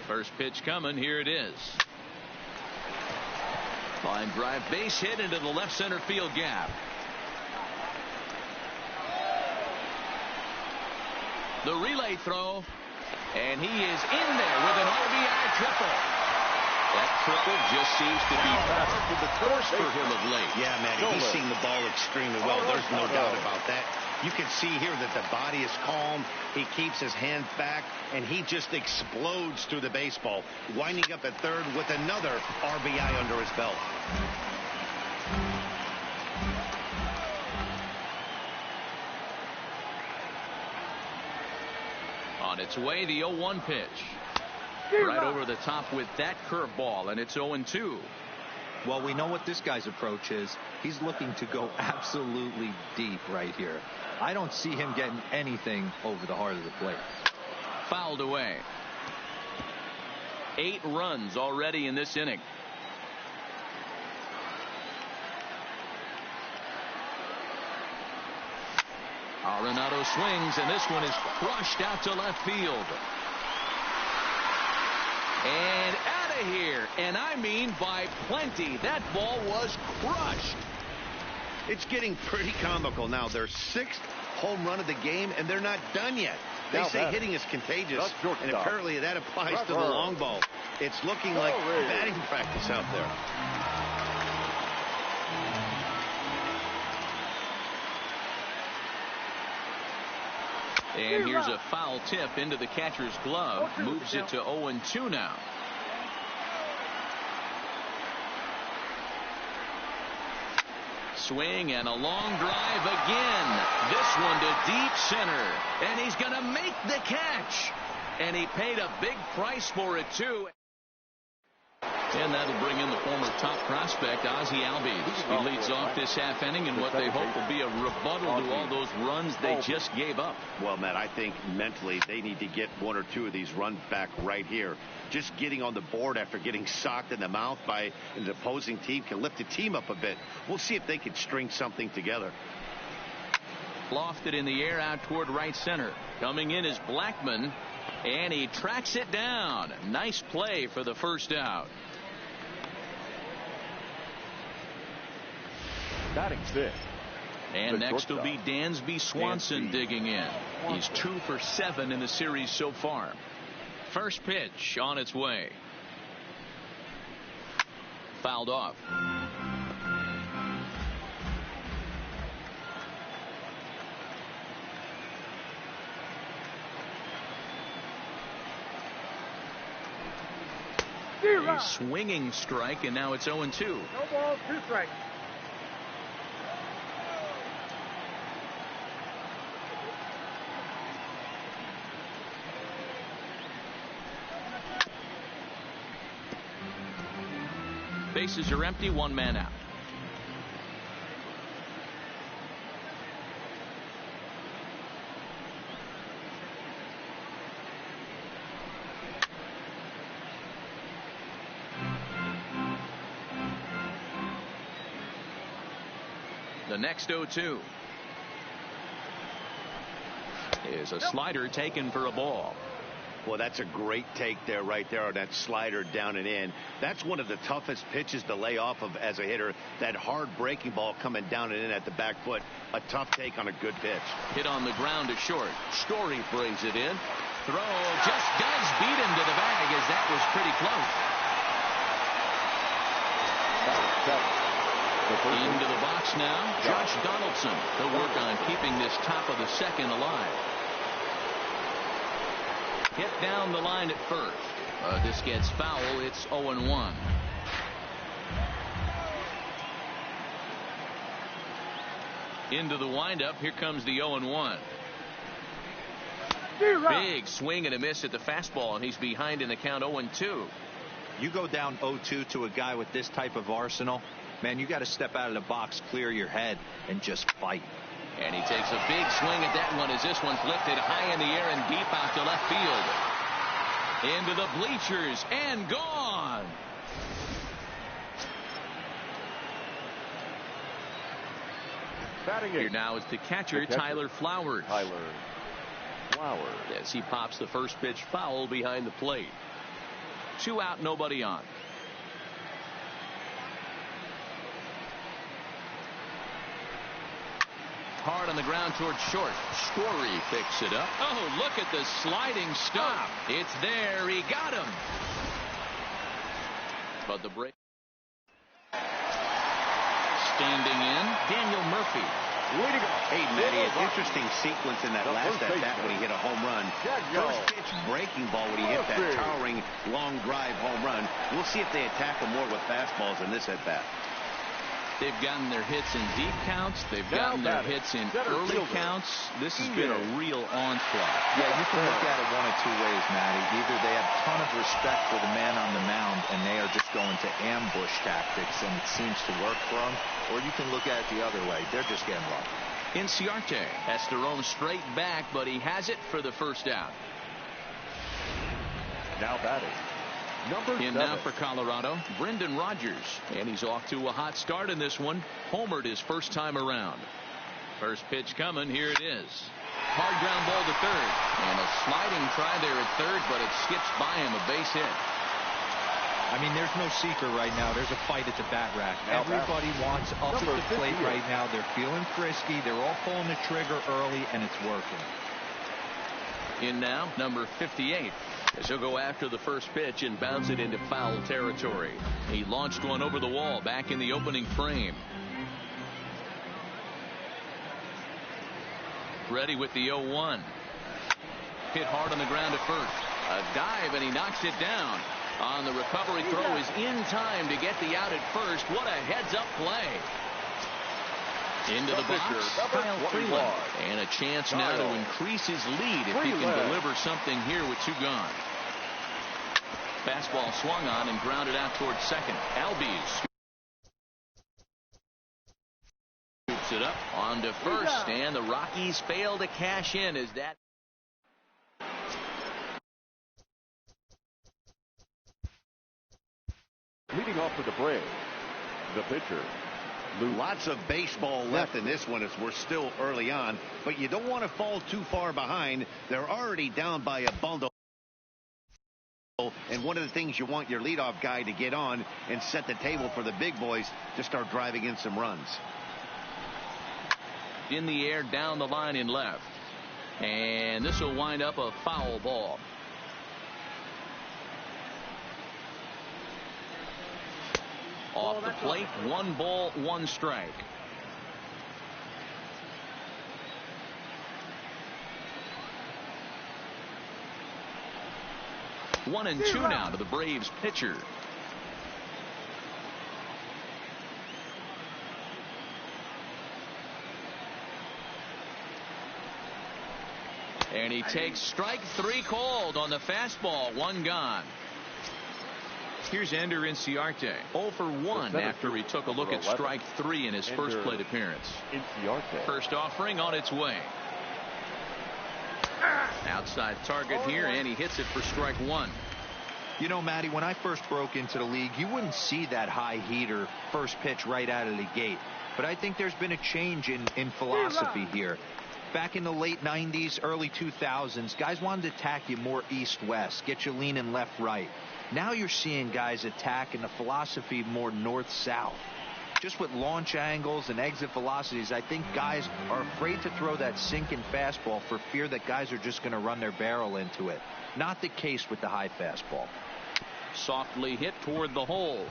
First pitch coming. Here it is. Line drive, base hit into the left center field gap. The relay throw, and he is in there with an RBI triple. That triple just seems to be par for the course for him of late. Yeah, man, he's seeing the ball extremely well. There's no doubt about that. You can see here that the body is calm. He keeps his hands back, and he just explodes through the baseball, winding up at third with another RBI under his belt. On its way, the 0-1 pitch. Right over the top with that curveball, and it's 0-2. Well, we know what this guy's approach is. He's looking to go absolutely deep right here. I don't see him getting anything over the heart of the plate. Fouled away. 8 runs already in this inning. Arenado swings, and this one is crushed out to left field. And out of here, and I mean by plenty. That ball was crushed. It's getting pretty comical now. Their 6th home run of the game, and they're not done yet. They say hitting is contagious, and apparently that applies to the long ball. It's looking like batting practice out there. And here's a foul tip into the catcher's glove. Moves it to 0-2 now. Swing and a long drive again. This one to deep center. And he's going to make the catch. And he paid a big price for it, too. And that'll bring in the former top prospect, Ozzie Albies. He leads off this half inning in what they hope will be a rebuttal to all those runs they just gave up. Well, Matt, I think mentally they need to get 1 or 2 of these runs back right here. Just getting on the board after getting socked in the mouth by an opposing team can lift the team up a bit. We'll see if they can string something together. Lofted in the air out toward right center. Coming in is Blackmon, and he tracks it down. Nice play for the first out. Batting 5th. And next will be Dansby Swanson digging in. He's 2 for 7 in the series so far. First pitch on its way. Fouled off. A swinging strike, and now it's 0-2. No balls, 2 strikes. Bases are empty, 1 man out. The next 0-2 is a slider taken for a ball. Well, that's a great take there, right there, on that slider down and in. That's one of the toughest pitches to lay off of as a hitter. That hard breaking ball coming down and in at the back foot. A tough take on a good pitch. Hit on the ground to short. Story brings it in. Throw just does beat him to the bag, as that was pretty close. Into the box now, Josh Donaldson. He'll work on keeping this top of the second alive. Hit down the line at first. This gets foul. It's 0-1. Into the windup. Here comes the 0-1. Big swing and a miss at the fastball, and he's behind in the count 0-2. You go down 0-2 to a guy with this type of arsenal, man, you got to step out of the box, clear your head, and just fight. And he takes a big swing at that one as this one's lifted high in the air and deep out to left field. Into the bleachers and gone. Here now is the catcher, Tyler Flowers. Tyler Flowers. As he pops the first pitch foul behind the plate. 2 out, nobody on. Hard on the ground towards short. Story picks it up. Oh, look at the sliding stop. It's there. He got him. But the break. Standing in, Daniel Murphy. Hey, Matty, an interesting sequence in that last at-bat when he hit a home run. First pitch breaking ball when he hit that towering long drive home run. We'll see if they attack him more with fastballs in this at-bat. They've gotten their hits in deep counts. They've gotten their hits in early counts. This has been a real onslaught. Yeah, you can look at it one of two ways, Matty. Either they have a ton of respect for the man on the mound and they are just going to ambush tactics and it seems to work for them, or you can look at it the other way. They're just getting lucky. Inciarte has to roam straight back, but he has it for the first out. Now batting, number 7. Now for Colorado, Brendan Rodgers, and he's off to a hot start in this one. Homered his first time around. First pitch coming. Here it is. Hard ground ball to third, and a sliding try there at third, but it skips by him, a base hit. I mean, there's no secret right now. There's a fight at the bat rack. Everybody wants up at the plate right now. They're feeling frisky. They're all pulling the trigger early, and it's working. In now, number 58. As he'll go after the first pitch and bounce it into foul territory. He launched one over the wall back in the opening frame. Ready with the 0-1. Hit hard on the ground at first. A dive, and he knocks it down. On the recovery throw is in time to get the out at first. What a heads-up play. Into the box, Kyle Freeland. And a chance now to increase his lead if he can deliver something here with 2 gone. Fastball swung on and grounded out towards second. Albies scoops it up on to first, and the Rockies fail to cash in as that. Leading off for the Braves, the pitcher. Lots of baseball left in this one as we're still early on, but you don't want to fall too far behind. They're already down by a bundle. And one of the things you want your leadoff guy to get on and set the table for the big boys to start driving in some runs. In the air down the line in left. And this will wind up a foul ball. Off the plate, 1 ball, 1 strike. One and 2 now to the Braves pitcher. And he takes strike 3 called on the fastball. 1 gone. Here's Ender Inciarte, 0 for 1 after he took a look at strike 3 in his first plate appearance. First offering on its way. Outside target here, and he hits it for strike 1. You know, Matty, when I first broke into the league, you wouldn't see that high heater first pitch right out of the gate. But I think there's been a change in philosophy here. Back in the late 90s, early 2000s, guys wanted to attack you more east-west, get you leaning left-right. Now you're seeing guys attack in the philosophy more north-south. Just with launch angles and exit velocities, I think guys are afraid to throw that sinking fastball for fear that guys are just going to run their barrel into it. Not the case with the high fastball. Softly hit toward the hole.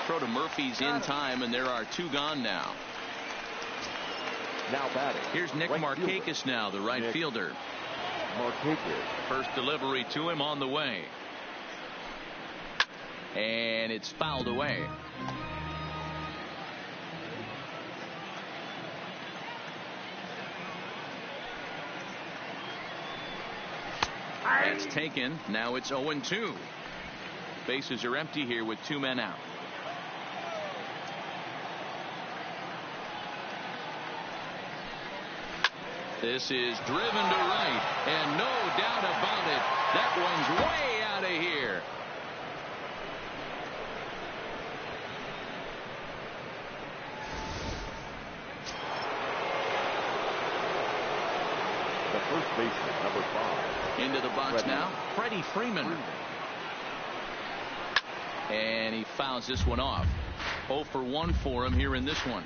Throw to Murphy's in time, and there are 2 gone now. Now batting. Here's Nick Markakis now, the right fielder. First delivery to him on the way. And it's fouled away. That's taken. Now it's 0-2. Bases are empty here with 2 men out. This is driven to right, and no doubt about it, that one's way out of here. The first baseman, number 5. Into the box now, Freddie Freeman. And he fouls this one off. 0 for 1 for him here in this one.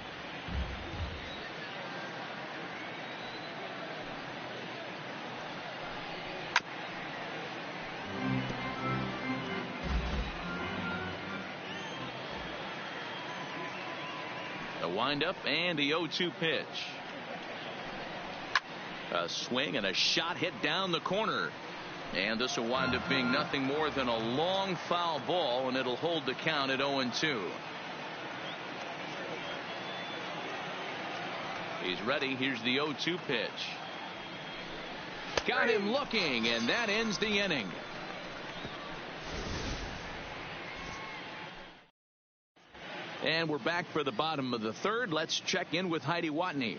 The windup and the 0-2 pitch. A swing and a shot hit down the corner. And this will wind up being nothing more than a long foul ball, and it'll hold the count at 0-2. He's ready. Here's the 0-2 pitch. Got him looking, and that ends the inning. And we're back for the bottom of the third. Let's check in with Heidi Watney.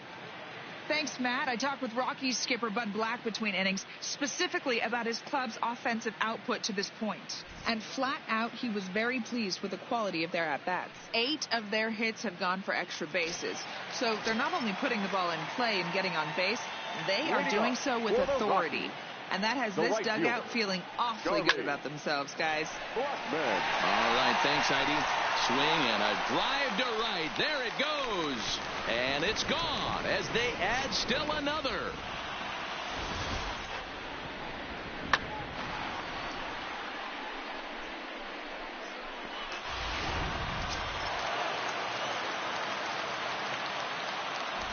Thanks, Matt. I talked with Rockies skipper Bud Black between innings, specifically about his club's offensive output to this point. And flat out, he was very pleased with the quality of their at-bats. 8 of their hits have gone for extra bases. So they're not only putting the ball in play and getting on base, they are doing so with authority. And that has this dugout feeling awfully good about themselves, guys. All right, thanks, Heidi. Swing and a drive to right. There it goes. And it's gone as they add still another.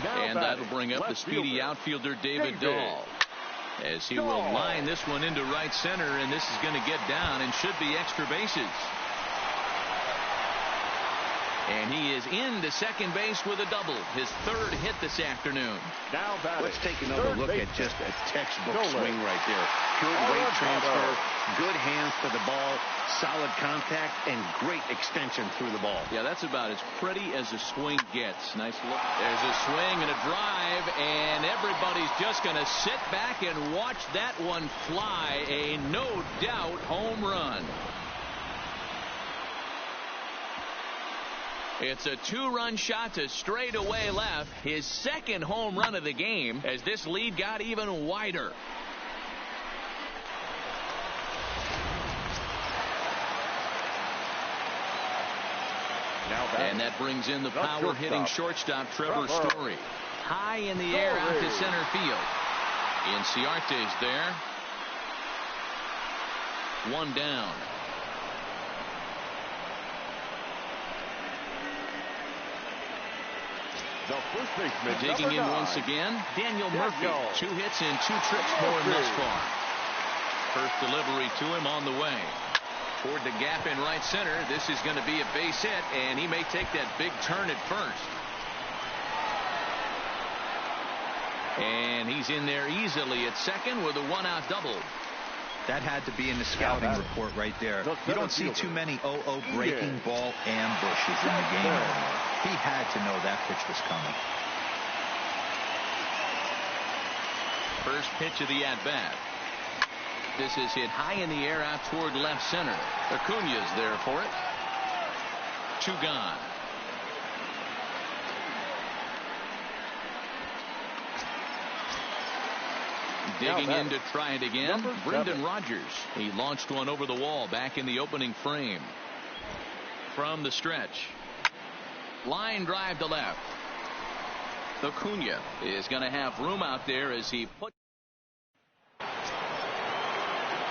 And that'll bring up the speedy outfielder David Dahl, as he will line this one into right center, and this is going to get down and should be extra bases. And he is into second base with a double, his third hit this afternoon. Now let's take another look at just a textbook swing right there. Good weight transfer, good hands to the ball, solid contact, and great extension through the ball. Yeah, that's about as pretty as a swing gets. Nice look. There's a swing and a drive, and everybody's just going to sit back and watch that one fly. A no doubt home run. It's a 2-run shot to straightaway left, his second home run of the game, as this lead got even wider. And that brings in the power hitting shortstop Trevor Story. High in the air out to center field. Inciarte's there. 1 down. The first baseman, digging in once again, Daniel Murphy. 2 hits and 2 trips for him thus far. First delivery to him on the way. Toward the gap in right center. This is going to be a base hit, and he may take that big turn at first. And he's in there easily at second with a 1-out double. That had to be in the scouting report right there. You don't see too many 0-0 breaking ball ambushes in the game anymore. He had to know that pitch was coming. First pitch of the at-bat. This is hit high in the air out toward left center. Acuña's there for it. 2 gone. Digging in to try it again, Brendan Rodgers. He launched one over the wall back in the opening frame. From the stretch. Line drive to left. Acuña is going to have room out there as he put.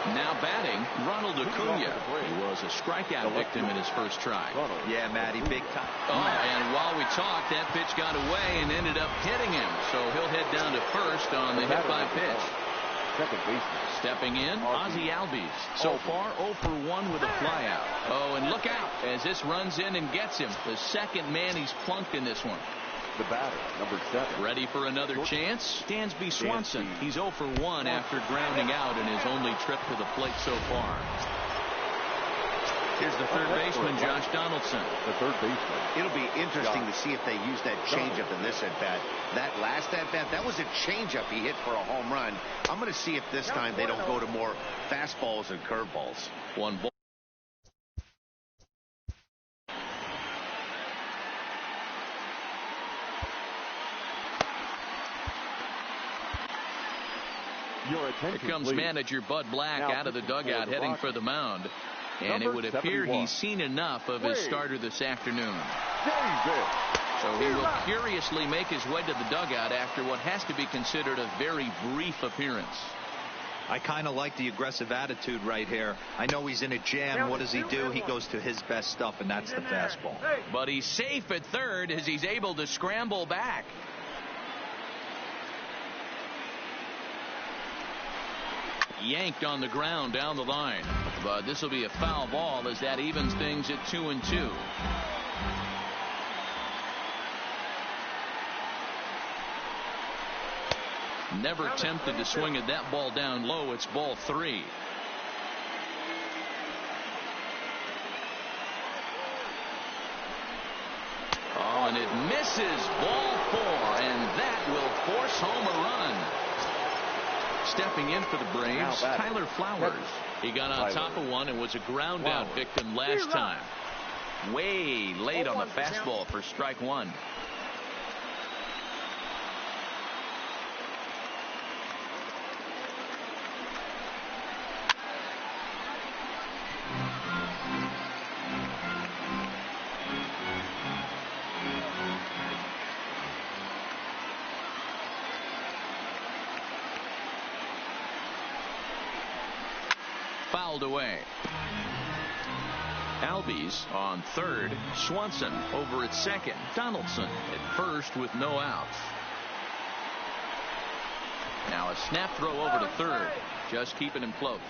Now batting, Ronald Acuña. He was a strikeout victim in his first try. Yeah, Matty, big time. And while we talked, that pitch got away and ended up hitting him. So he'll head down to first on the hit by pitch. Second baseman. Stepping in, Ozzie Albies. So far, 0 for 1 with a flyout. Oh, and look out as this runs in and gets him. The second man he's plunked in this one. The batter, number 7. Ready for another chance? Dansby Swanson. He's 0 for 1 after grounding out in his only trip to the plate so far. Here's the third baseman, Josh Donaldson. The third baseman. It'll be interesting to see if they use that changeup in this at-bat. That last at-bat, that was a changeup he hit for a home run. I'm going to see if this time they don't go to more fastballs and curveballs. 1 ball. Your Here attention, comes please. manager Bud Black Now out of the pitching dugout for the heading Rockies. for the mound. And it would appear he's seen enough of his starter this afternoon. So he will curiously make his way to the dugout after what has to be considered a very brief appearance. I kind of like the aggressive attitude right here. I know he's in a jam. What does he do? He goes to his best stuff, and that's the fastball. But he's safe at third as he's able to scramble back. Yanked on the ground down the line. But this will be a foul ball as that evens things at 2-2. Never tempted to swing at that ball down low. It's ball 3. Oh, and it misses. Ball 4, and that will force home a run. Stepping in for the Braves, Tyler Flowers. He got on top of one and was a ground out victim last time. Way late on the fastball for strike 1. Fouled away. Albies on third. Swanson over at second. Donaldson at first with no outs. Now a snap throw over to third. Just keeping him close.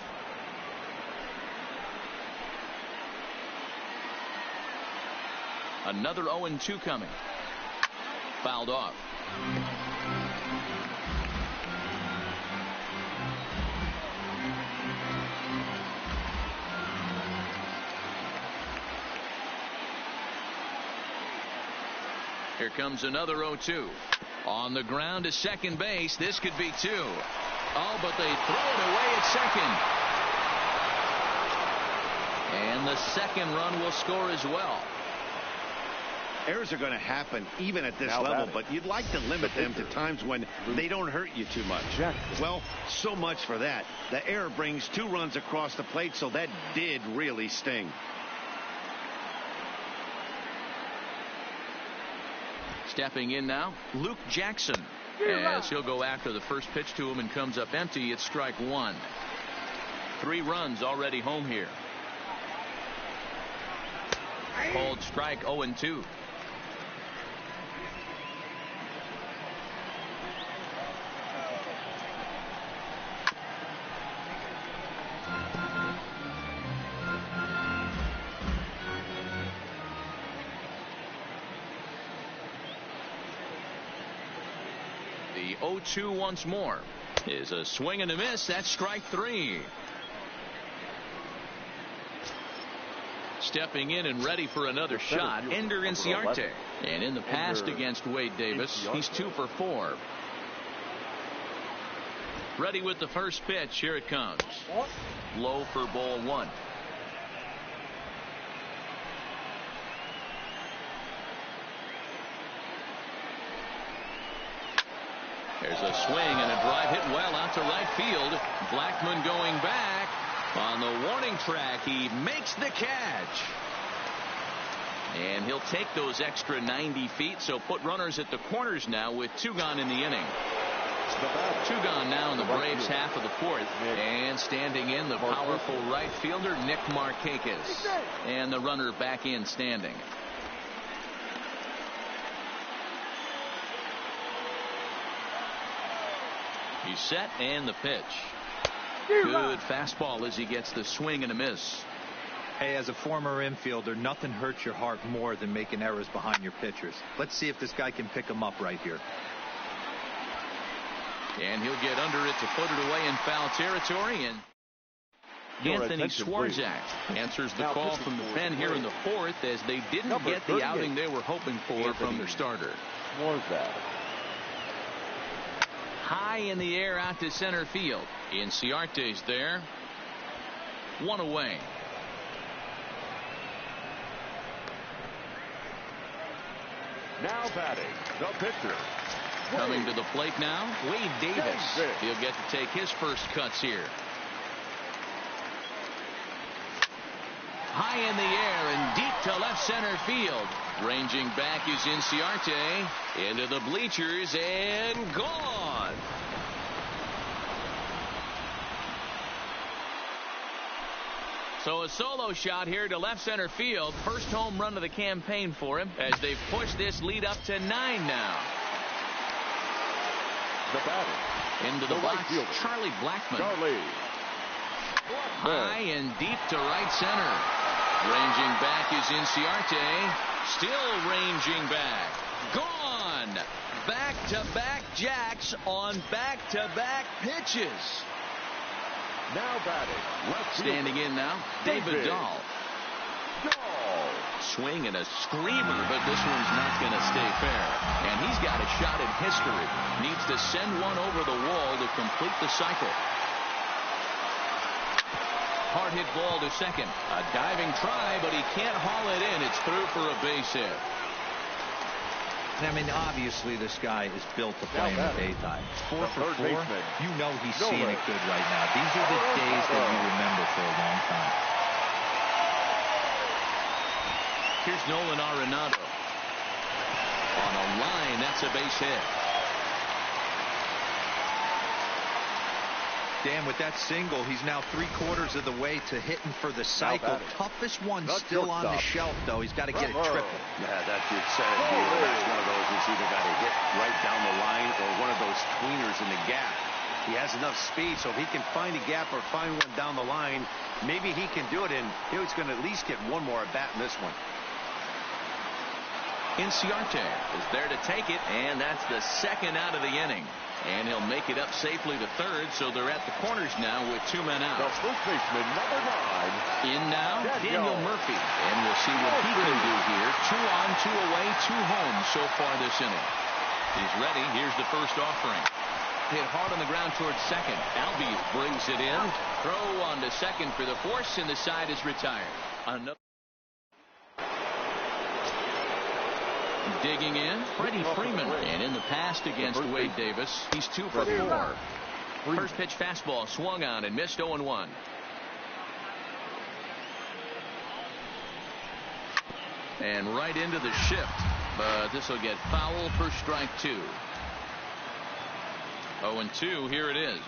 Another 0-2 coming. Fouled off. Here comes another 0-2. On the ground to second base. This could be 2. Oh, but they throw it away at second. And the second run will score as well. Errors are going to happen even at this level, but you'd like to limit them to times when they don't hurt you too much. Well, so much for that. The error brings 2 runs across the plate, so that did really sting. Stepping in now, Luke Jackson, as he'll go after the first pitch to him and comes up empty. It's strike 1. 3 runs already home here. Called strike 0-2. The 0-2 once more is a swing and a miss. That's strike 3. Stepping in and ready for another shot, Ender Inciarte. And in the past against Wade Davis, he's 2 for 4. Ready with the first pitch. Here it comes. Low for ball 1. There's a swing and a drive hit well out to right field. Blackmon going back on the warning track. He makes the catch. And he'll take those extra 90 feet. So put runners at the corners now with 2 gone in the inning. 2 gone now in the Braves half of the 4th. And standing in the powerful right fielder Nick Markakis. And the runner back in standing. He's set and the pitch. Good fastball as he gets the swing and a miss. Hey, as a former infielder, nothing hurts your heart more than making errors behind your pitchers. Let's see if this guy can pick them up right here. And he'll get under it to put it away in foul territory. And Anthony Swarzak answers the call from the pen here in the 4th as they didn't get the outing they were hoping for from their starter. High in the air out to center field. Inciarte's there. 1 away. Now batting, the pitcher. Coming to the plate now, Wade Davis. He'll get to take his first cuts here. High in the air and deep to left center field. Ranging back is Inciarte. Into the bleachers and gone. So a solo shot here to left center field. First home run of the campaign for him as they've pushed this lead up to 9 now. The batter. Into the box, fielder, Charlie Blackmon. High and deep to right center. Ranging back is Inciarte. Still ranging back. Gone. Back-to-back jacks on back-to-back pitches. Now batting. Left Standing in now, David Dahl. Swing and a screamer, but this one's not going to stay fair. And he's got a shot at history. Needs to send one over the wall to complete the cycle. Hard hit ball to second. A diving try, but he can't haul it in. It's through for a base hit. I mean, obviously this guy is built to play in the daytime. 4 for 4. You know he's seeing it good right now. These are the days that you remember for a long time. Here's Nolan Arenado. On a line, that's a base hit. Dan, with that single, he's now 3/4 of the way to hitting for the cycle. Toughest one still on the shelf, though. He's got to get it triple. Yeah, that's good set. That's one of those that's either got to hit right down the line or one of those tweeners in the gap. He has enough speed, so if he can find a gap or find one down the line, maybe he can do it, and he's going to at least get one more at bat in this one. Inciarte is there to take it, and that's the second out of the inning. And he'll make it up safely to third, so they're at the corners now with 2 men out. The first baseman, number 9. In now, Daniel Murphy. And we'll see what he can do here. 2 on, 2 away, 2 home so far this inning. He's ready. Here's the first offering. Hit hard on the ground towards second. Albies brings it in. Throw on to second for the force, and the side is retired. Another. Digging in, Freddie Freeman. And in the past against Wade Davis, he's 2 for 4. First pitch fastball swung on and missed 0-1. And right into the shift. But this will get foul for strike 2. 0-2, here it is.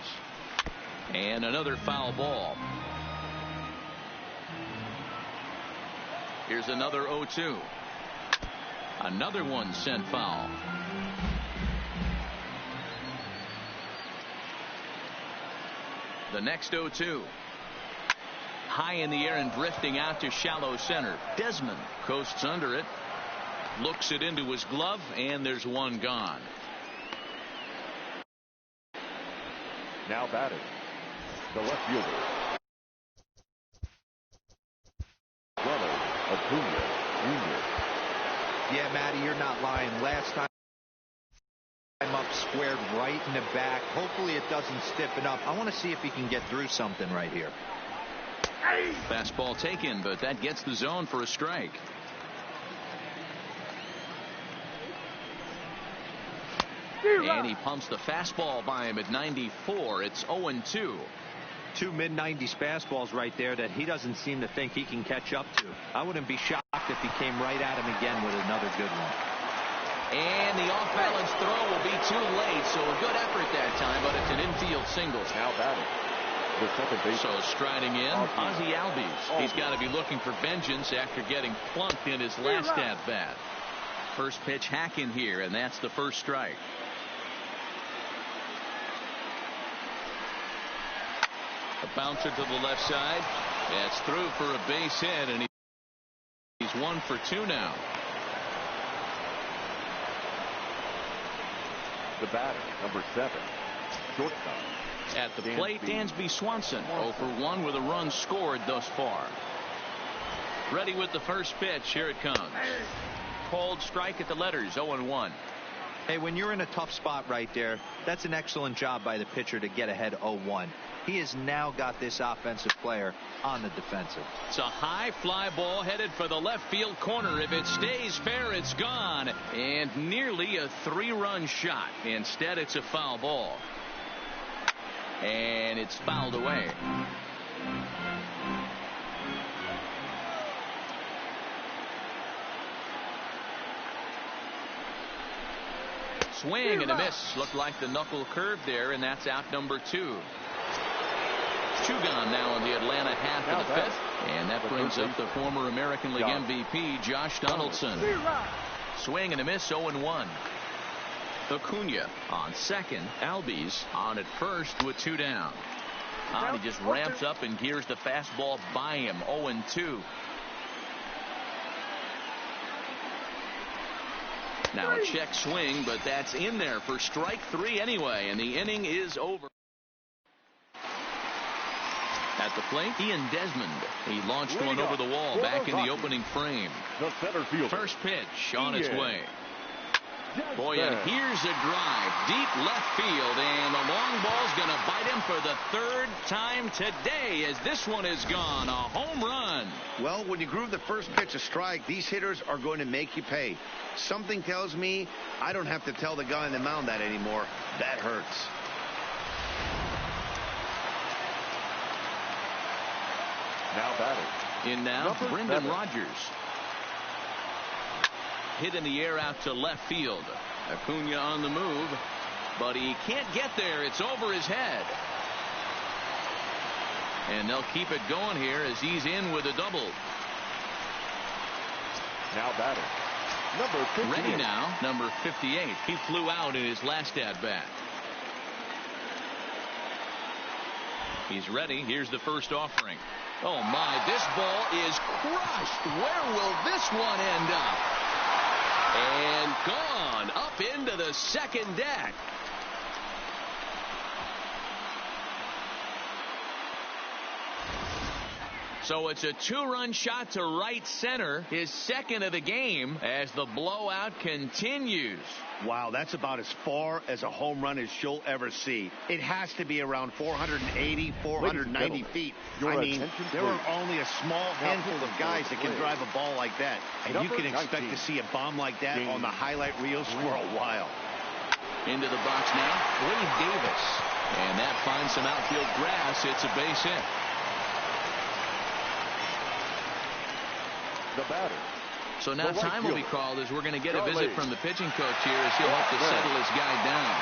And another foul ball. Here's another 0-2. Another one sent foul. The next 0-2. High in the air and drifting out to shallow center. Desmond coasts under it. Looks it into his glove, and there's one gone. Now batting. The left fielder. Ronald Acuna Jr. Yeah, Matty, you're not lying. Last time I'm up squared right in the back. Hopefully it doesn't stiffen up. I want to see if he can get through something right here. Fastball taken, but that gets the zone for a strike. And he pumps the fastball by him at 94. It's 0-2. 2 mid-90s fastballs right there that he doesn't seem to think he can catch up to. I wouldn't be shocked if he came right at him again with another good one. And the off-balance throw will be too late, so a good effort that time, but it's an infield single. Now batting. The second base. So striding in, Ozzie Albies. He's got to be looking for vengeance after getting plunked in his last at-bat. First pitch hacking here, and that's the first strike. A bouncer to the left side. That's through for a base hit, and he's 1 for 2 now. The batter, number 7, shortstop. At the plate, Dansby Swanson. 0 for 1 with a run scored thus far. Ready with the first pitch. Here it comes. Called strike at the letters. 0-1. Hey, when you're in a tough spot right there, that's an excellent job by the pitcher to get ahead 0-1. He has now got this offensive player on the defensive. It's a high fly ball headed for the left field corner. If it stays fair, it's gone. And nearly a 3-run shot. Instead, it's a foul ball. And it's fouled away. Swing and a miss. Looked like the knuckle curve there, and that's out number 2. 2 gone now in the Atlanta half of the 5th. And that brings up the former American League MVP, Josh Donaldson. Swing and a miss, 0-1. Acuna on second. Albies on at first with 2 down. He just ramps up and gears the fastball by him. 0-2. Now a check swing, but that's in there for strike 3 anyway, and the inning is over. At the plate, Ian Desmond. He launched one over the wall back in the opening frame. The center fielder. First pitch on its way. Boy, and here's a drive deep left field, and the long ball's going to bite him for the 3rd time today as this one is gone. A home run. Well, when you groove the first pitch a strike, these hitters are going to make you pay. Something tells me I don't have to tell the guy on the mound that anymore. That hurts. Now batting. In now, Brendan Rodgers. Hit in the air out to left field. Acuna on the move, but he can't get there. It's over his head. And they'll keep it going here as he's in with a double. Now batting. Number 58. Ready now, number 58. He flew out in his last at-bat. He's ready. Here's the first offering. Oh, my. This ball is crushed. Where will this one end up? And gone up into the second deck. So it's a 2-run shot to right center, his second of the game, as the blowout continues. Wow, that's about as far as a home run as you'll ever see. It has to be around 480, 490 feet. I mean, there are only a small handful of guys that can drive a ball like that. And you can expect to see a bomb like that on the highlight reels for a while. Into the box now, Wade Davis. And that finds some outfield grass. It's a base hit. The batter. So now time will be called as we're going to get a visit from the pitching coach here as he'll hope to settle his guy down.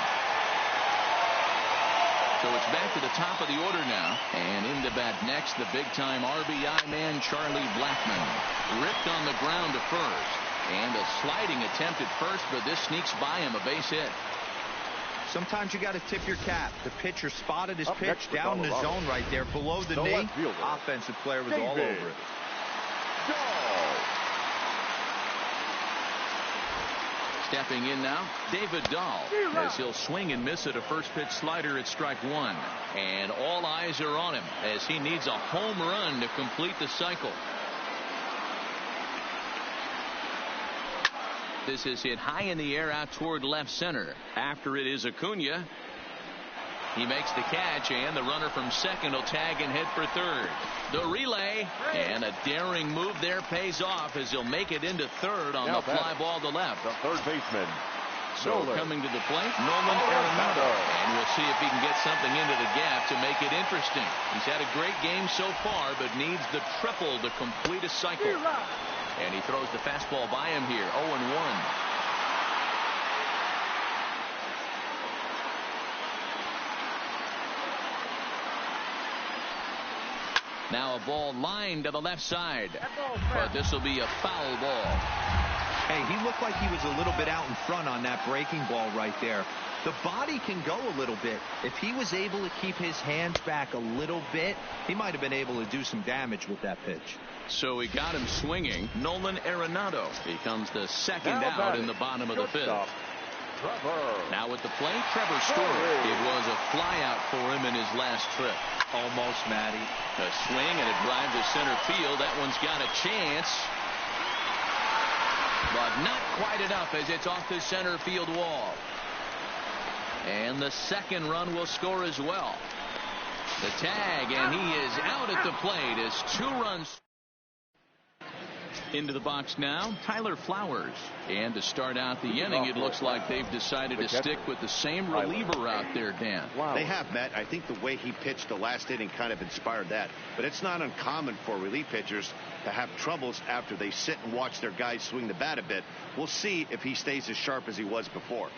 So it's back to the top of the order now. And in the bat next, the big-time RBI man, Charlie Blackmon. Ripped on the ground to first. And a sliding attempt at first, but this sneaks by him, a base hit. Sometimes you got to tip your cap. The pitcher spotted his pitch down the zone right there below the knee. Offensive player was all over it. Stepping in now, David Dahl, as he'll swing and miss at a first pitch slider at strike 1. And all eyes are on him as he needs a home run to complete the cycle. This is hit high in the air out toward left center. After it is Acuna. He makes the catch, and the runner from second will tag and head for third. The relay, and a daring move there pays off as he'll make it into third on the fly ball to left. The third baseman. So coming to the plate, Nolan Arenado. And we'll see if he can get something into the gap to make it interesting. He's had a great game so far, but needs the triple to complete a cycle. And he throws the fastball by him here, 0-1. Now a ball lined to the left side, but this will be a foul ball. Hey, he looked like he was a little bit out in front on that breaking ball right there. The body can go a little bit. If he was able to keep his hands back a little bit, he might have been able to do some damage with that pitch. So he got him swinging. Nolan Arenado becomes the second out in the bottom of the 5th. Now at the plate, Trevor Story. It was a flyout for him in his last trip. Almost, Matty. A swing and a drive to center field. That one's got a chance. But not quite enough as it's off the center field wall. And the second run will score as well. The tag, and he is out at the plate as 2 runs. Into the box now, Tyler Flowers. And to start out the inning, it looks like they've decided to stick with the same reliever out there, Dan. They have, Matt. I think the way he pitched the last inning kind of inspired that. But it's not uncommon for relief pitchers to have troubles after they sit and watch their guys swing the bat a bit. We'll see if he stays as sharp as he was before.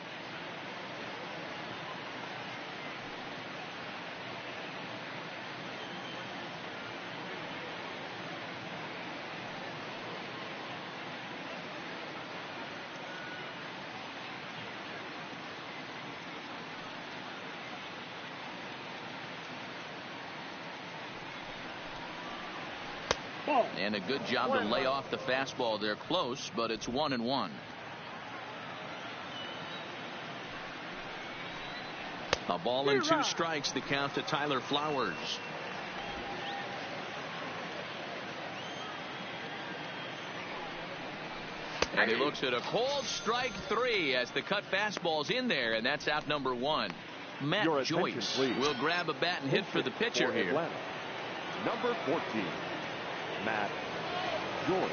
And a good job to lay off the fastball there close, but it's 1-1. A ball and 2 strikes, the count to Tyler Flowers. And he looks at a cold strike 3 as the cut fastball's in there, and that's out number 1. Matt Joyce will grab a bat and hit for the pitcher here. Atlanta, number 14, Matt Joyce.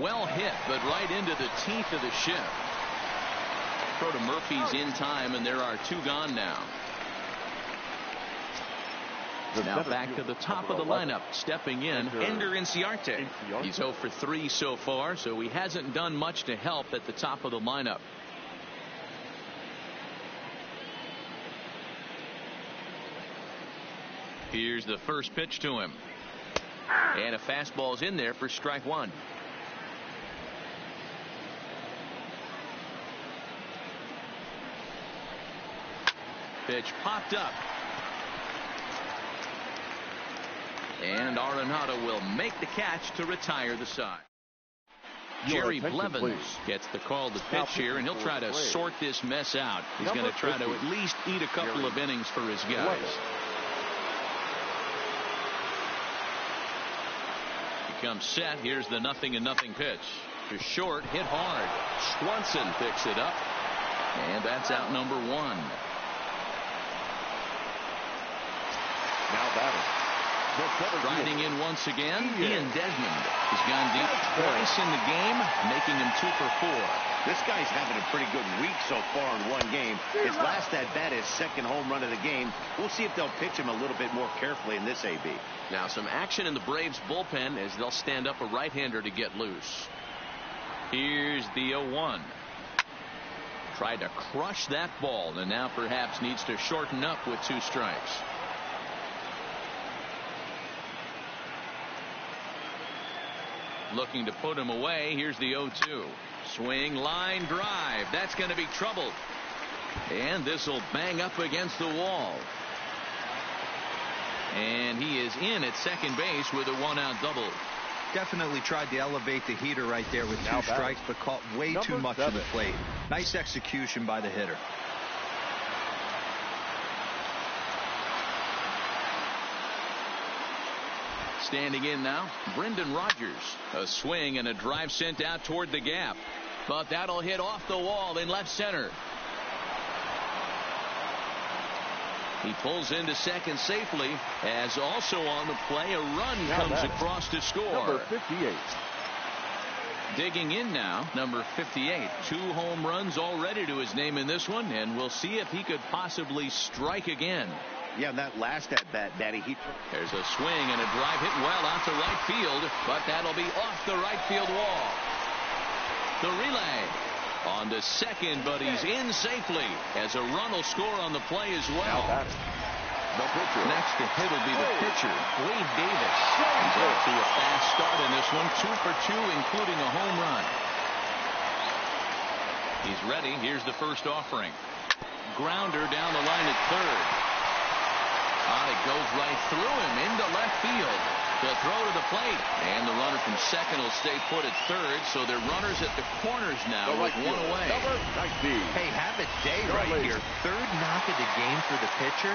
Well hit, but right into the teeth of the shift. Throw to Murphy's in time, and there are 2 gone now. Now back to the top of the lineup, stepping in, Ender Inciarte. He's 0 for 3 so far, so he hasn't done much to help at the top of the lineup. Here's the first pitch to him. And a fastball's in there for strike 1. Pitch popped up. And Arenado will make the catch to retire the side. Jerry Blevins gets the call to pitch here, and he'll try to sort this mess out. He's going to try to at least eat a couple of innings for his guys. He comes set. Here's the 0-0 pitch. To short, hit hard. Swanson picks it up. And that's out number 1. Now batting. Riding in once again, Ian Desmond. He's gone deep twice in the game, making him 2 for 4. This guy's having a pretty good week so far in one game. His last at bat, his second home run of the game. We'll see if they'll pitch him a little bit more carefully in this AB. Now some action in the Braves bullpen as they'll stand up a right-hander to get loose. Here's the 0-1. Tried to crush that ball, and now perhaps needs to shorten up with 2 strikes. Looking to put him away. Here's the 0-2. Swing, line, drive. That's going to be trouble. And this will bang up against the wall. And he is in at second base with a 1-out double. Definitely tried to elevate the heater right there with 2 strikes, but caught way too much of the plate. Nice execution by the hitter. Standing in now, Brendan Rodgers. A swing and a drive sent out toward the gap. But that'll hit off the wall in left center. He pulls into second safely, as also on the play, a run comes across to score. Number 58. Digging in now, number 58. 2 home runs already to his name in this one, and we'll see if he could possibly strike again. Yeah, that last at bat, Daddy. There's a swing and a drive hit well out to right field, but that'll be off the right field wall. The relay on to second, but he's in safely as a run will score on the play as well. Next to hit will be the pitcher, Wade Davis. He's off to a fast start in this one, 2 for 2, including a home run. He's ready. Here's the first offering. Grounder down the line at third. It goes right through him into left field. The throw to the plate. And the runner from second will stay put at third. So they're runners at the corners now with 1 away. Hey, have a day right here. 3rd knock of the game for the pitcher.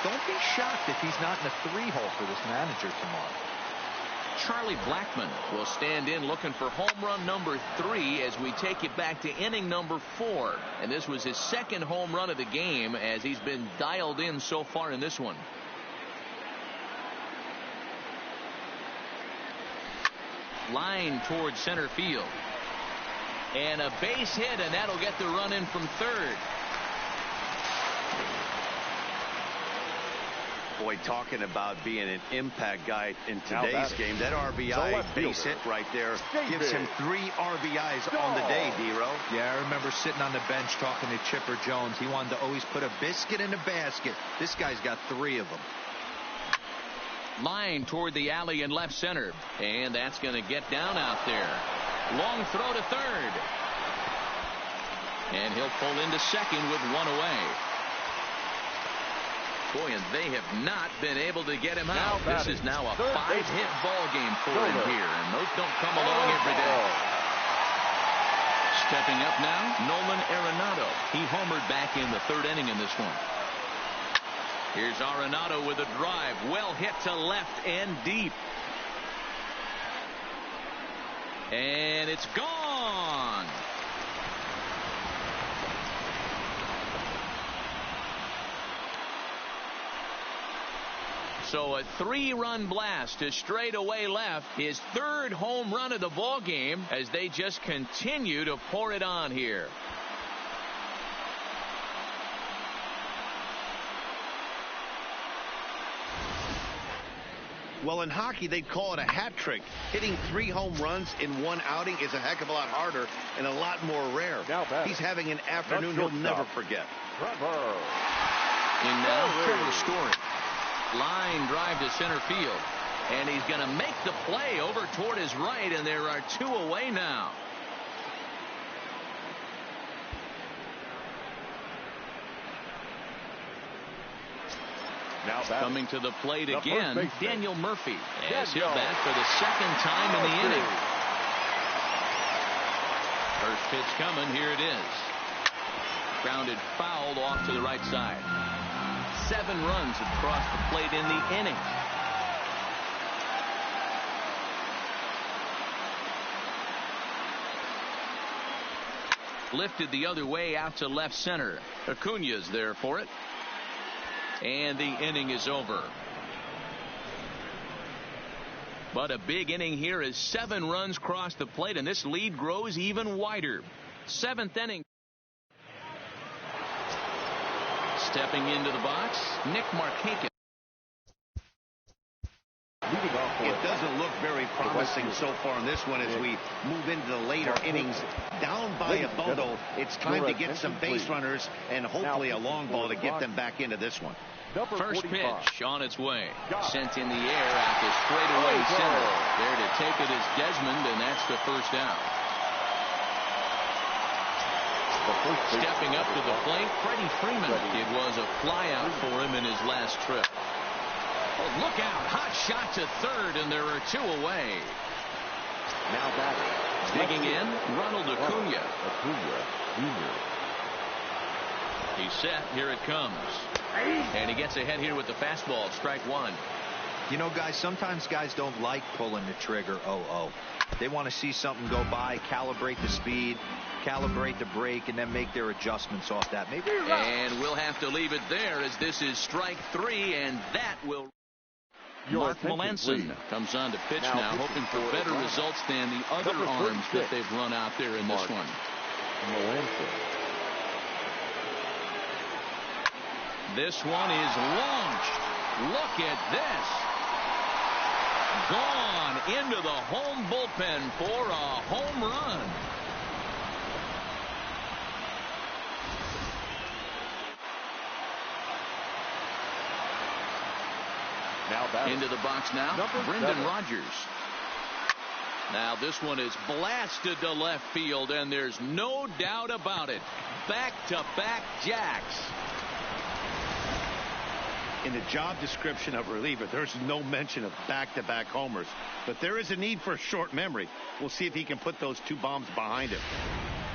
Don't be shocked if he's not in the 3-hole for this manager tomorrow. Charlie Blackmon will stand in looking for home run number 3 as we take it back to inning number 4. And this was his 2nd home run of the game as he's been dialed in so far in this one. Line towards center field. And a base hit, and that'll get the run in from third. Boy, talking about being an impact guy in today's game, that RBI base hit right there gives him 3 RBIs on the day, D-Row. Yeah, I remember sitting on the bench talking to Chipper Jones. He wanted to always put a biscuit in a basket. This guy's got 3 of them. Line toward the alley in left center. And that's going to get down out there. Long throw to third. And he'll pull into second with 1 away. Boy, and they have not been able to get him out. This is now a 5-hit ball game for him here, and those don't come along every day. Stepping up now, Nolan Arenado. He homered back in the 3rd inning in this one. Here's Arenado with a drive. Well hit to left and deep. And it's gone. So a 3-run blast to straightaway left. His 3rd home run of the ball game as they just continue to pour it on here. Well, in hockey, they'd call it a hat trick. Hitting 3 home runs in one outing is a heck of a lot harder and a lot more rare. He's having an afternoon he'll never forget. And now Trevor Story. Line drive to center field. And he's going to make the play over toward his right, and there are 2 away now. Coming to the plate again, Daniel Murphy. As he'll bat for the 2nd time in the inning. First pitch coming. Here it is. Grounded fouled off to the right side. 7 runs across the plate in the inning. Lifted the other way out to left center. Acuña's there for it. And the inning is over. But a big inning here as 7 runs cross the plate, and this lead grows even wider. 7th inning. Stepping into the box, Nick Markakis. It doesn't look very promising so far in this one as we move into the later innings. Down by a bundle, it's time to get some base runners and hopefully a long ball to get them back into this one. First pitch on its way. Sent in the air out to straightaway center. There to take it is Desmond, and that's the first out. Stepping up to the plate, Freddie Freeman. It was a flyout for him in his last trip. Oh, look out. Hot shot to third, and there are 2 away. Now batting. Digging in, Ronald Acuña. He's set. Here it comes. And he gets ahead here with the fastball. Strike 1. You know, guys, sometimes guys don't like pulling the trigger 0-0. They want to see something go by, calibrate the speed, calibrate the brake, and then make their adjustments off that. Maybe. And we'll have to leave it there as this is strike 3, and that will. Mark Melanson comes on to pitch now, hoping for better results than the other arms that they've run out there in this one. This one is launched. Look at this. Gone into the home bullpen for a home run. Into the box now, Brendan Rodgers. Now this one is blasted to left field, and there's no doubt about it. Back-to-back jacks. In the job description of reliever, there's no mention of back-to-back homers. But there is a need for short memory. We'll see if he can put those 2 bombs behind him.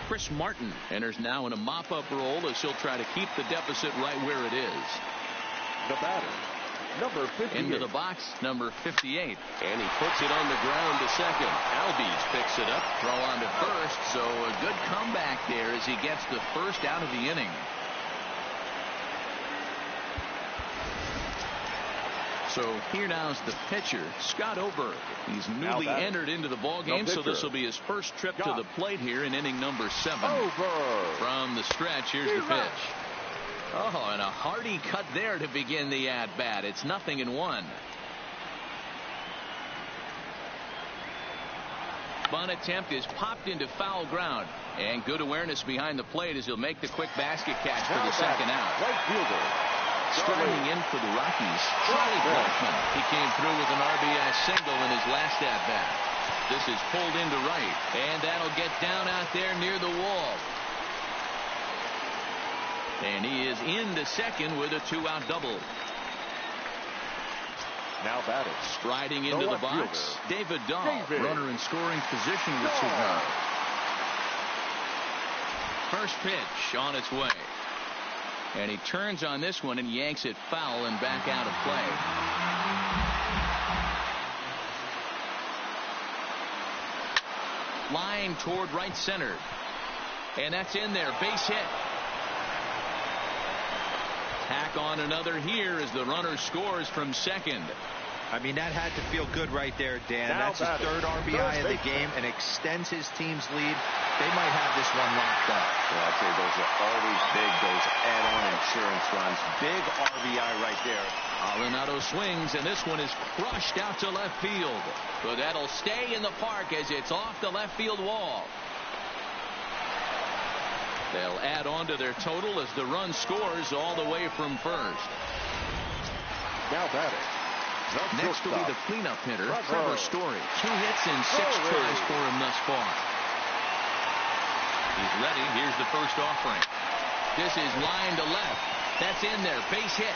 Chris Martin enters now in a mop-up role as he'll try to keep the deficit right where it is. The batter, number 58. Into the box, number 58. And he puts it on the ground to second. Albies picks it up, throw on to first. So a good comeback there as he gets the first out of the inning. So here now's the pitcher, Scott Oberg. He's newly entered into the ball game, so this will be his first trip to the plate here in inning number 7. From the stretch, here's the pitch. Oh, and a hearty cut there to begin the at-bat. It's 0-1. Bunt attempt is popped into foul ground. And good awareness behind the plate as he'll make the quick basket catch for the second out. Right fielder. Striding in for the Rockies, Charlie Blackmon. He came through with an RBI single in his last at-bat. This is pulled into right, and that'll get down out there near the wall. And he is into second with a 2-out double. Now batting. Striding into the box, David Dahl. Runner in scoring position with 2 gone. First pitch on its way. And he turns on this one and yanks it foul and back out of play. Line toward right center. And that's in there. Base hit. Tack on another here as the runner scores from second. I mean, that had to feel good right there, Dan. Now that's his third RBI of the game and extends his team's lead. They might have this one locked up. Well, I'll tell you, those are always big, those add-on insurance runs. Big RBI right there. Arenado swings, and this one is crushed out to left field. But that'll stay in the park as it's off the left field wall. They'll add on to their total as the run scores all the way from first. Now batting. Next will be the cleanup hitter, Trevor Story. 2 hits and 6 tries for him thus far. He's ready. Here's the first offering. This is line to left. That's in there. Base hit.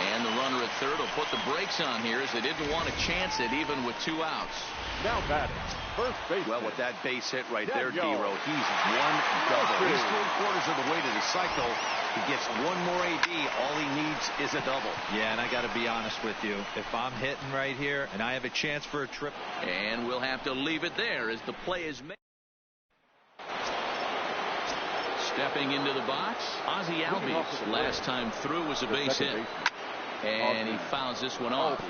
And the runner at third will put the brakes on here as they didn't want to chance it even with 2 outs. Now batting. First base. Well, with that base hit right there, D-Row, he's one double. He's 3/4 of the way to the cycle. He gets one more AD. All he needs is a double. Yeah, and I got to be honest with you. If I'm hitting right here and I have a chance for a triple. And we'll have to leave it there as the play is made. Stepping into the box, Ozzie Albies. Last time through was a base hit. And he fouls this one off.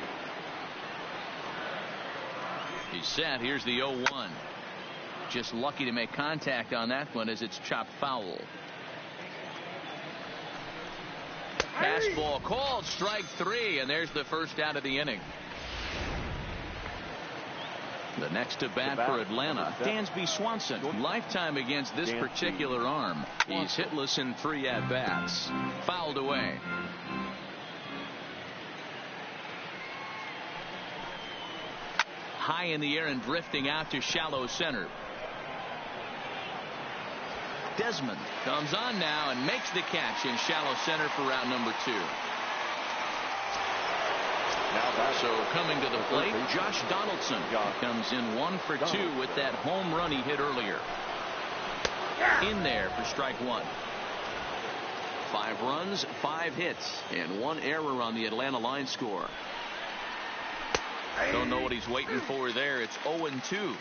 He's set. Here's the 0-1. Just lucky to make contact on that one as it's chopped foul. Fastball called, strike 3, and there's the first out of the inning. The next to bat for Atlanta, Dansby Swanson. Lifetime against this particular arm. He's hitless in 3 at-bats. Fouled away. High in the air and drifting out to shallow center. Desmond comes on now and makes the catch in shallow center for round number 2. So coming to the plate, Josh Donaldson comes in 1 for 2 with that home run he hit earlier. In there for strike 1. 5 runs, 5 hits, and 1 error on the Atlanta line score. Don't know what he's waiting for there. It's 0-2.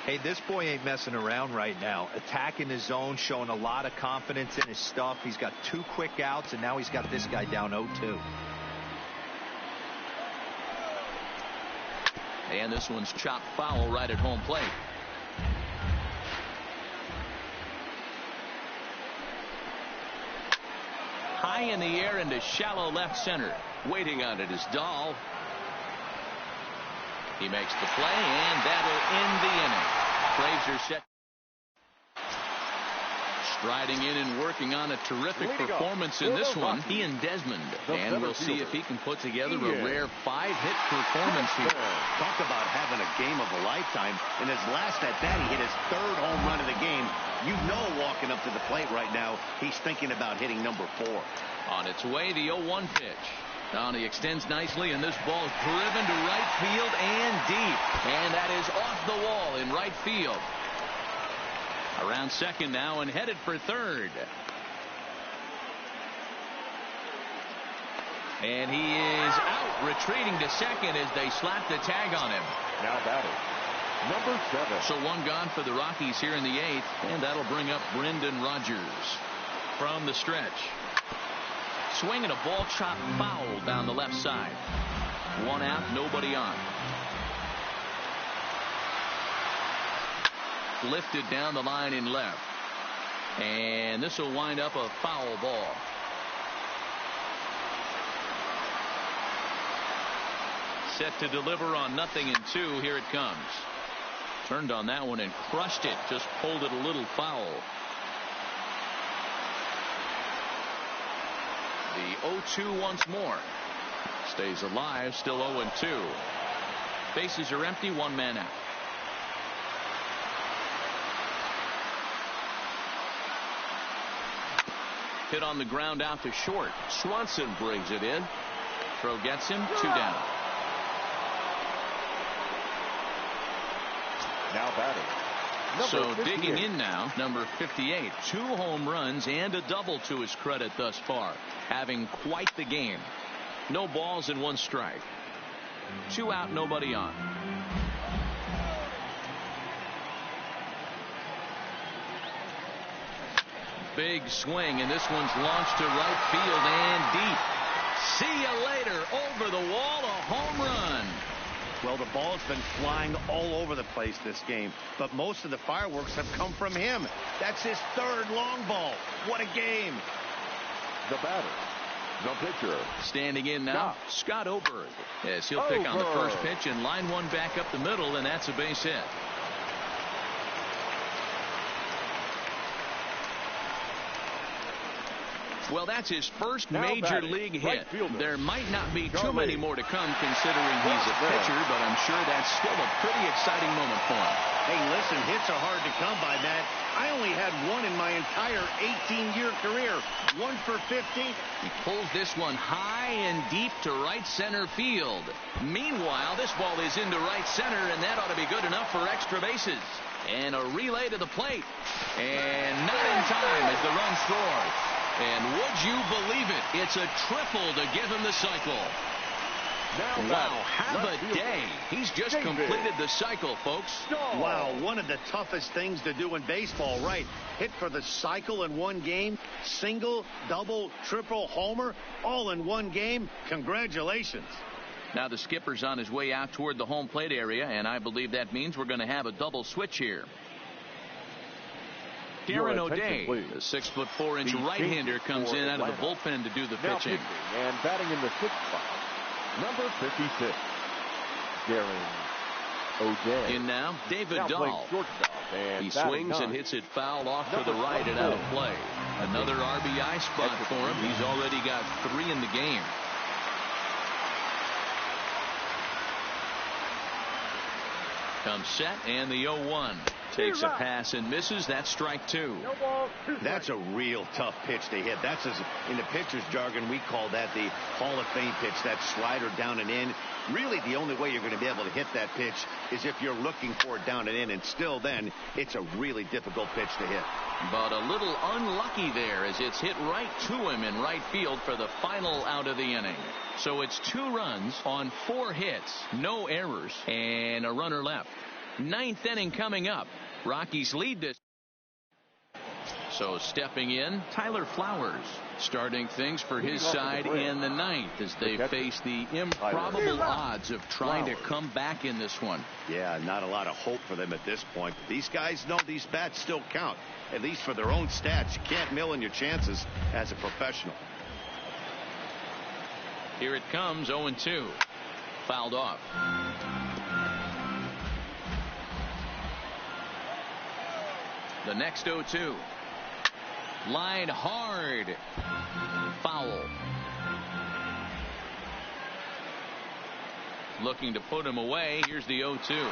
Hey, this boy ain't messing around right now. Attacking his zone, showing a lot of confidence in his stuff. He's got 2 quick outs, and now he's got this guy down 0-2. And this one's chopped foul right at home plate. High in the air into shallow left center. Waiting on it is Dahl. He makes the play, and that'll end the inning. Frazier set. Striding in and working on a terrific performance in this one, he and Desmond. And we'll see if he can put together a rare 5-hit performance here. Talk about having a game of a lifetime. In his last at bat, he hit his 3rd home run of the game. You know, walking up to the plate right now, he's thinking about hitting number 4. On its way, the 0-1 pitch. Now he extends nicely, and this ball's driven to right field and deep. And that is off the wall in right field. Around second now and headed for third. And he is out, retreating to second as they slap the tag on him. Now batting, number 7. So 1 gone for the Rockies here in the 8th, and that'll bring up Brendan Rodgers from the stretch. Swinging a ball chopped foul down the left side. 1 out, nobody on. Lifted down the line in left. And this will wind up a foul ball. Set to deliver on 0-2. Here it comes. Turned on that one and crushed it. Just pulled it a little foul. The 0-2 once more. Stays alive, still 0-2. Bases are empty, 1 man out. Hit on the ground out to short. Swanson brings it in. Throw gets him. 2 down. Now batting. So digging in now, number 58. 2 home runs and a double to his credit thus far. Having quite the game. No balls and 1 strike. 2 out, nobody on. Big swing, and this one's launched to right field and deep. See you later. Over the wall, a home run. Well, the ball's been flying all over the place this game, but most of the fireworks have come from him. That's his 3rd long ball. What a game. The batter, the pitcher. Standing in now, Scott Oberg. Yes, he'll pick on the first pitch and line one back up the middle, and that's a base hit. Well, that's his first major league hit. There might not be too many more to come considering he's a pitcher, but I'm sure that's still a pretty exciting moment for him. Hey, listen, hits are hard to come by, Matt. I only had 1 in my entire 18-year career. 1 for 50. He pulls this one high and deep to right center field. Meanwhile, this ball is into right center, and that ought to be good enough for extra bases. And a relay to the plate. And not in time as the run scores. And would you believe it? It's a triple to give him the cycle. Wow, have a day. He's just completed the cycle, folks. Wow, one of the toughest things to do in baseball, right? Hit for the cycle in 1 game, single, double, triple, homer, all in 1 game. Congratulations. Now the skipper's on his way out toward the home plate area, and I believe that means we're going to have a double switch here. Darren O'Day, the 6'4" right-hander, comes in out of the bullpen to do the pitching. And batting in the 6th spot, number 56, Darren O'Day. In now, David Dahl. He swings and hits it foul off to the right and out of play. Another RBI spot for him. He's already got 3 in the game. Comes set, and the 0-1. Takes a pass and misses. That's strike 2. That's a real tough pitch to hit. That's, in the pitcher's jargon, we call that the Hall of Fame pitch, that slider down and in. Really, the only way you're going to be able to hit that pitch is if you're looking for it down and in, and still then, it's a really difficult pitch to hit. But a little unlucky there as it's hit right to him in right field for the final out of the inning. So it's 2 runs on 4 hits, no errors, and a runner left. 9th inning coming up. Rockies lead this. So stepping in, Tyler Flowers starting things for his side in the 9th as they face the improbable odds of trying to come back in this one. Yeah, not a lot of hope for them at this point. These guys know these bats still count, at least for their own stats. You can't mill in your chances as a professional. Here it comes, 0-2. Fouled off. The next 0-2. Line hard. Foul. Looking to put him away. Here's the 0-2.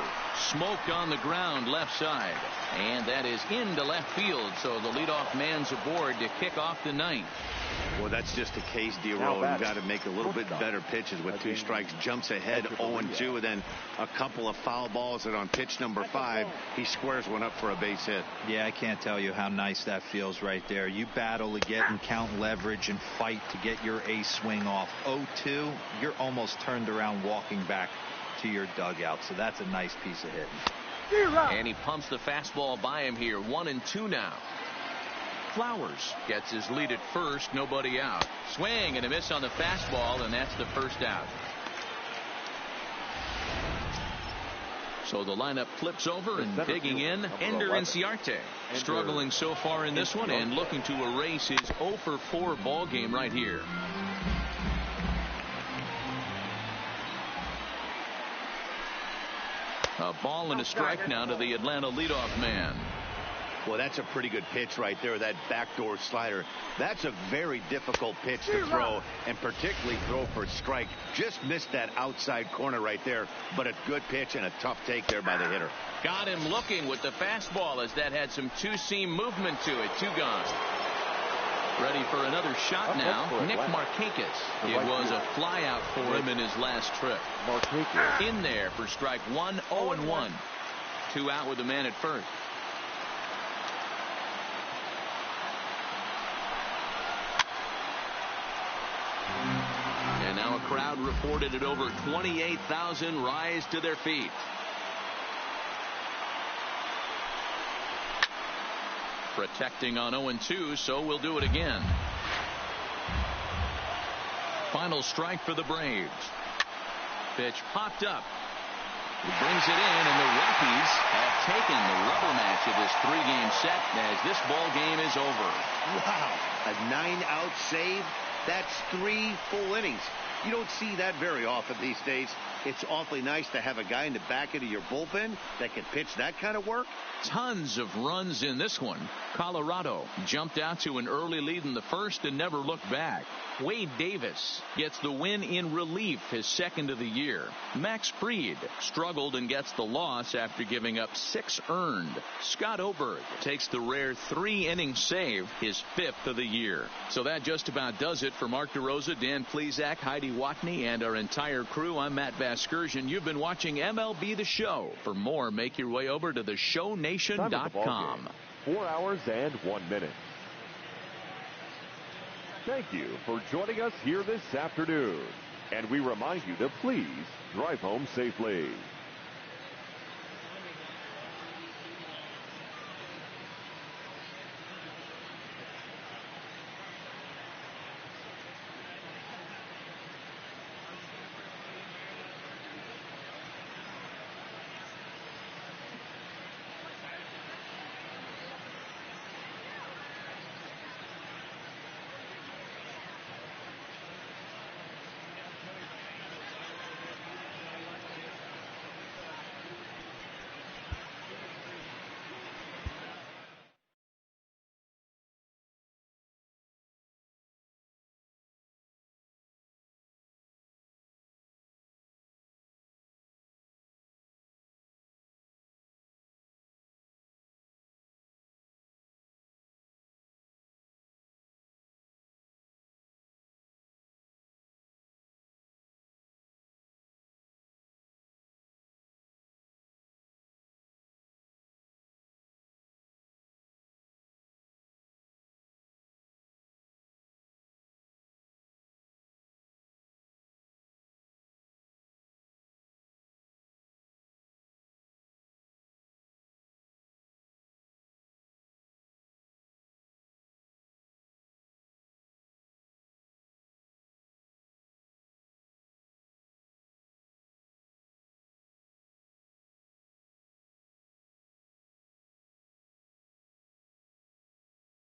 Smoke on the ground left side. And that is into left field. So the leadoff man's aboard to kick off the 9th. Well, that's just a case, D-Roll. You've got to make a little bit better pitches with 2 strikes. Jumps ahead 0-2, and then a couple of foul balls, and on pitch number 5, he squares one up for a base hit. Yeah, I can't tell you how nice that feels right there. You battle to get and count leverage and fight to get your ace swing off. 0-2, you're almost turned around walking back to your dugout, so that's a nice piece of hitting. And he pumps the fastball by him here. 1-2 now. Flowers gets his lead at first, nobody out. Swing and a miss on the fastball, and that's the first out. So the lineup flips over, and digging in, Ender Inciarte. Struggling so far in this one and looking to erase his 0-4 ball game right here. A ball and a strike now to the Atlanta leadoff man. Well, that's a pretty good pitch right there, that backdoor slider. That's a very difficult pitch to throw, and particularly throw for a strike. Just missed that outside corner right there, but a good pitch and a tough take there by the hitter. Got him looking with the fastball as that had some two-seam movement to it. 2 gone. Ready for another shot now. Nick Markakis. It was a flyout for him in his last trip. In there for strike one, 0-1. 2 out with the man at first. And now a crowd reported at over 28,000 rise to their feet. Protecting on 0-2, so we'll do it again. Final strike for the Braves. Pitch popped up. He brings it in, and the Rockies have taken the rubber match of this 3-game set as this ball game is over. Wow, a 9-out save. That's 3 full innings. You don't see that very often these days. It's awfully nice to have a guy in the back end of your bullpen that can pitch that kind of work. Tons of runs in this one. Colorado jumped out to an early lead in the first and never looked back. Wade Davis gets the win in relief, his second of the year. Max Fried struggled and gets the loss after giving up 6 earned. Scott Oberg takes the rare 3-inning save, his 5th of the year. So that just about does it for Mark DeRosa, Dan Plesac, Heidi Watney, and our entire crew. I'm Matt Vasgersian. You've been watching MLB The Show. For more, make your way over to theshownation.com. 4 hours and 1 minute. Thank you for joining us here this afternoon. And we remind you to please drive home safely.